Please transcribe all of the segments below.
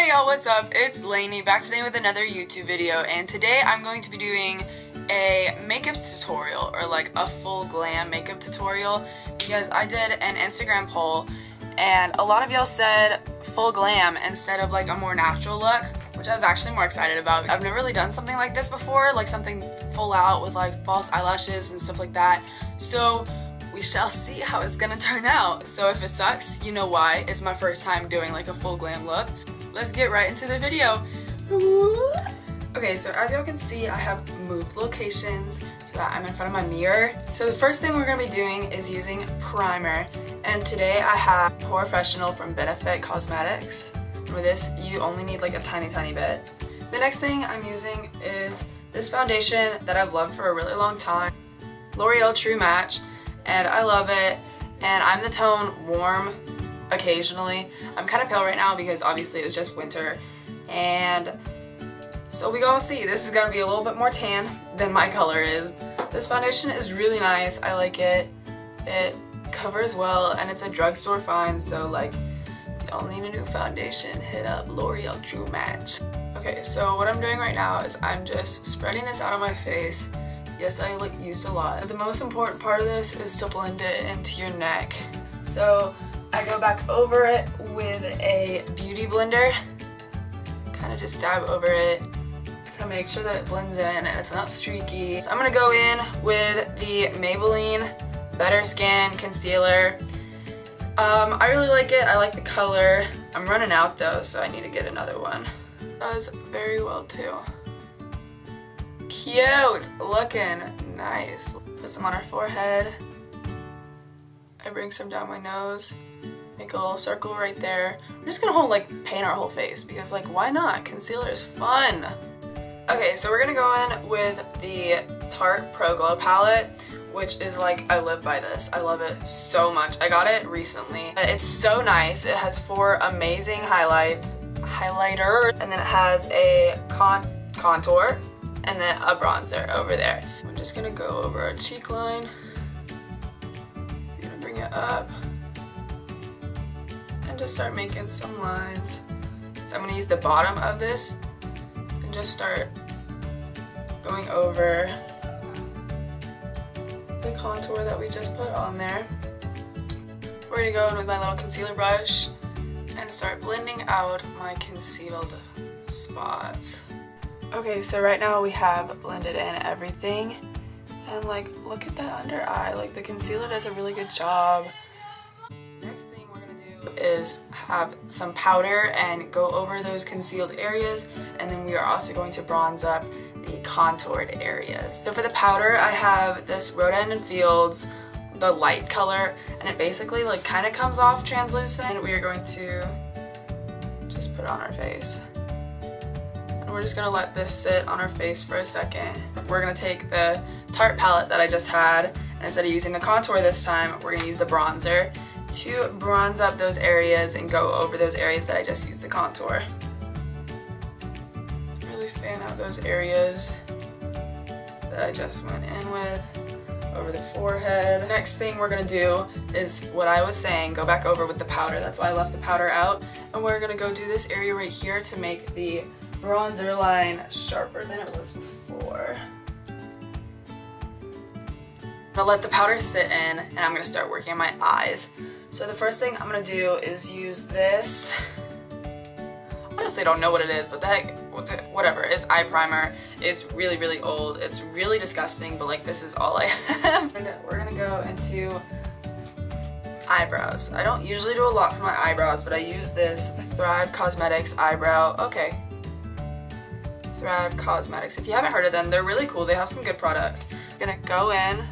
Hey y'all, what's up? It's Lainey back today with another YouTube video, and today I'm going to be doing a makeup tutorial, or like a full glam makeup tutorial, because I did an Instagram poll and a lot of y'all said full glam instead of like a more natural look, which I was actually more excited about. I've never really done something like this before, like something full out with like false eyelashes and stuff like that, so we shall see how it's gonna turn out. So if it sucks, you know why. It's my first time doing like a full glam look. Let's get right into the video. Okay, so as y'all can see, I have moved locations so that I'm in front of my mirror. So the first thing we're gonna be doing is using primer. And today I have Professional from Benefit Cosmetics. And with this, you only need like a tiny bit. The next thing I'm using is this foundation that I've loved for a really long time. L'Oreal True Match. And I love it. And I'm the tone Warm occasionally. I'm kind of pale right now because obviously it was just winter, and so we gonna see. This is gonna be a little bit more tan than my color is. This foundation is really nice. I like it. It covers well and it's a drugstore find, so like don't need a new foundation, hit up L'Oreal True Match. Okay, so what I'm doing right now is I'm just spreading this out on my face. Yes, I like used a lot. The most important part of this is to blend it into your neck. So I go back over it with a beauty blender, kind of just dab over it, kind of make sure that it blends in and it's not streaky. So I'm going to go in with the Maybelline Better Skin Concealer. I really like it, I like the color. I'm running out though, so I need to get another one. It does very well too. Cute! Looking nice. Put some on our forehead. I bring some down my nose. Make a little circle right there. We're just gonna paint our whole face because like why not? Concealer is fun. Okay, so we're gonna go in with the Tarte Pro Glow palette, which is like, I live by this. I love it so much. I got it recently. It's so nice. It has 4 amazing highlighters, and then it has a contour and then a bronzer over there. We're just gonna go over our cheek line. You're gonna bring it up. Just start making some lines. So I'm going to use the bottom of this and just start going over the contour that we just put on there. We're going to go in with my little concealer brush and start blending out my concealed spots. Okay, so right now we have blended in everything, and like look at that under eye, like the concealer does a really good job. Next thing we're going to do is have some powder and go over those concealed areas, and then we are also going to bronze up the contoured areas. So for the powder, I have this Rodan & Fields, the light color, and it basically like kind of comes off translucent. We are going to just put it on our face. And we're just going to let this sit on our face for a second. We're going to take the Tarte palette that I just had, and instead of using the contour this time, we're going to use the bronzer to bronze up those areas and go over those areas that I just used the contour. Really fan out those areas that I just went in with, over the forehead. Next thing we're going to do is what I was saying, go back over with the powder. That's why I left the powder out. And we're going to go do this area right here to make the bronzer line sharper than it was before. I'm going to let the powder sit in, and I'm going to start working on my eyes. So the first thing I'm going to do is use this, honestly I don't know what it is, but the heck, whatever, it's eye primer. It's really old, it's really disgusting, but like this is all I have. And we're going to go into eyebrows. I don't usually do a lot for my eyebrows, but I use this Thrive Cosmetics eyebrow. Okay. Thrive Cosmetics. If you haven't heard of them, they're really cool. They have some good products. I'm going to go in.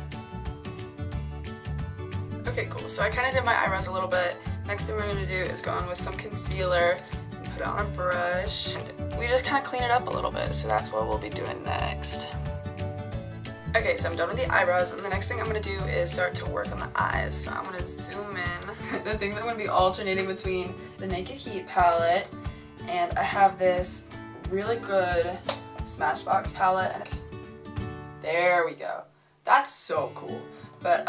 Okay, cool. So I kind of did my eyebrows a little bit. Next thing we're going to do is go in with some concealer and put it on a brush. And we just kind of clean it up a little bit, so that's what we'll be doing next. Okay, so I'm done with the eyebrows, and the next thing I'm going to do is start to work on the eyes. So I'm going to zoom in. The things I'm going to be alternating between the Naked Heat palette, and I have this really good Smashbox palette. And there we go. That's so cool. But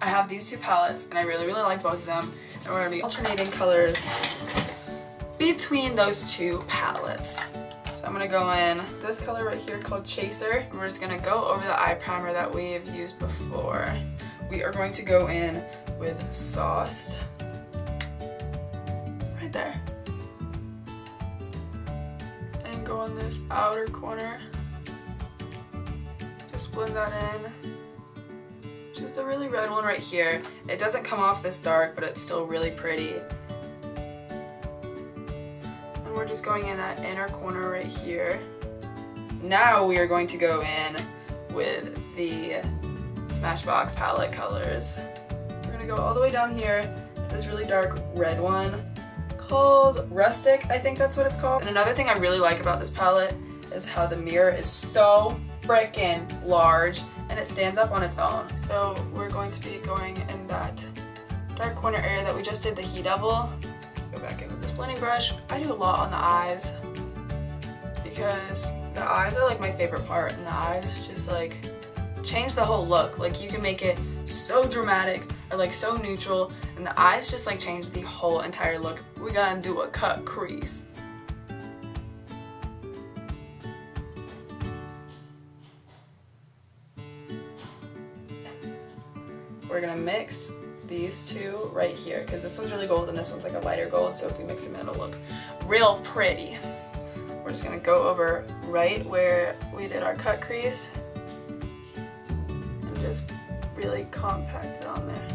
I have these two palettes, and I really like both of them, and we're going to be alternating colors between those two palettes. So I'm going to go in this color right here called Chaser. And we're just going to go over the eye primer that we've used before. We are going to go in with Sauced. Right there. And go on this outer corner. Just blend that in. Just a really red one right here. It doesn't come off this dark, but it's still really pretty. And we're just going in that inner corner right here. Now we are going to go in with the Smashbox palette colors. We're going to go all the way down here to this really dark red one called Rustic, I think that's what it's called. And another thing I really like about this palette is how the mirror is so freaking large and it stands up on its own. So we're going to be going in that dark corner area that we just did the heat double. Go back in with this blending brush. I do a lot on the eyes because the eyes are like my favorite part, and the eyes just like change the whole look. Like you can make it so dramatic or like so neutral, and the eyes just like change the whole entire look. We're gonna do a cut crease. We're gonna mix these two right here because this one's really gold and this one's like a lighter gold, so if we mix them in, it'll look real pretty. We're just gonna go over right where we did our cut crease and just really compact it on there.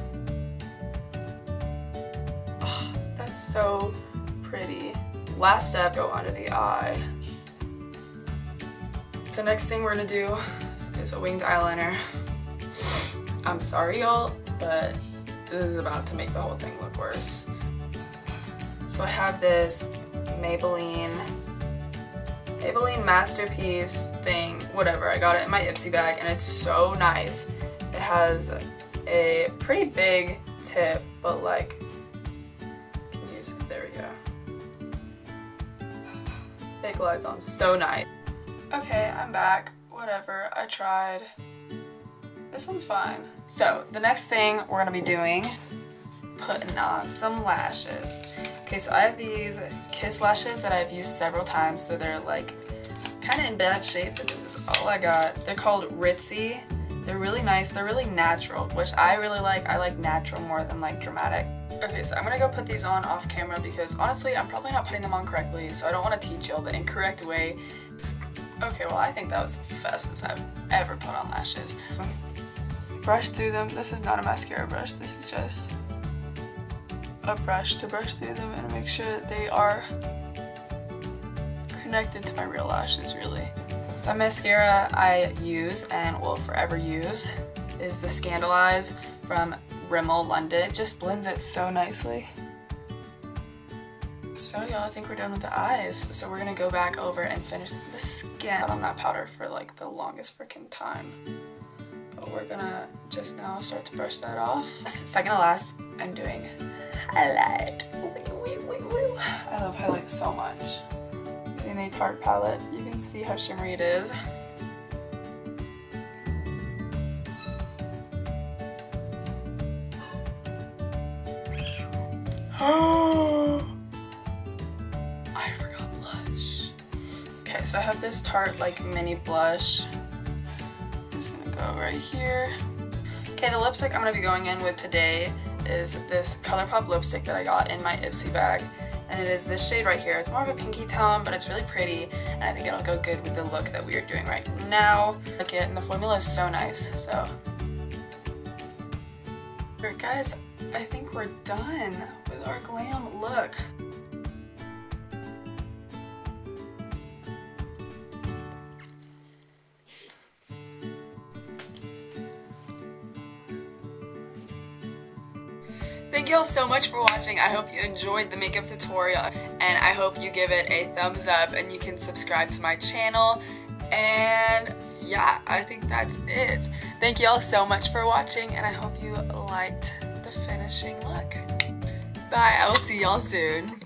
Oh, that's so pretty. Last step, go under the eye. So next thing we're gonna do is a winged eyeliner. I'm sorry y'all, but this is about to make the whole thing look worse. So I have this Maybelline Masterpiece thing, whatever. I got it in my Ipsy bag and it's so nice. It has a pretty big tip, but like, there we go. It glides on so nice. Okay, I'm back. Whatever, I tried. This one's fine. So the next thing we're gonna be doing, putting on some lashes. Okay, so I have these Kiss lashes that I've used several times, so they're like kind of in bad shape, but this is all I got. They're called Ritzy. They're really nice. They're really natural, which I really like. I like natural more than like dramatic. Okay, so I'm gonna go put these on off camera because honestly, I'm probably not putting them on correctly, so I don't want to teach y'all the incorrect way. Okay, well I think that was the fastest I've ever put on lashes. Brush through them. This is not a mascara brush. This is just a brush to brush through them and make sure that they are connected to my real lashes, really. The mascara I use and will forever use is the Scandalize from Rimmel London. It just blends it so nicely. So y'all, I think we're done with the eyes. So we're gonna go back over and finish the skin on that powder for like the longest freaking time. But we're gonna just now start to brush that off. Second to last, I'm doing highlight. I love highlight so much. Using the Tarte palette, you can see how shimmery it is. I forgot blush. Okay, so I have this Tarte like mini blush. I'm just gonna go right here. Okay, the lipstick I'm gonna be going in with today is this ColourPop lipstick that I got in my Ipsy bag. And it is this shade right here. It's more of a pinky tone, but it's really pretty, and I think it'll go good with the look that we are doing right now. Look it, and the formula is so nice, so. Alright guys, I think we're done with our glam look. Thank you all so much for watching. I hope you enjoyed the makeup tutorial, and I hope you give it a thumbs up and you can subscribe to my channel. And yeah, I think that's it. Thank you all so much for watching, and I hope you liked the finishing look. Bye, I will see y'all soon.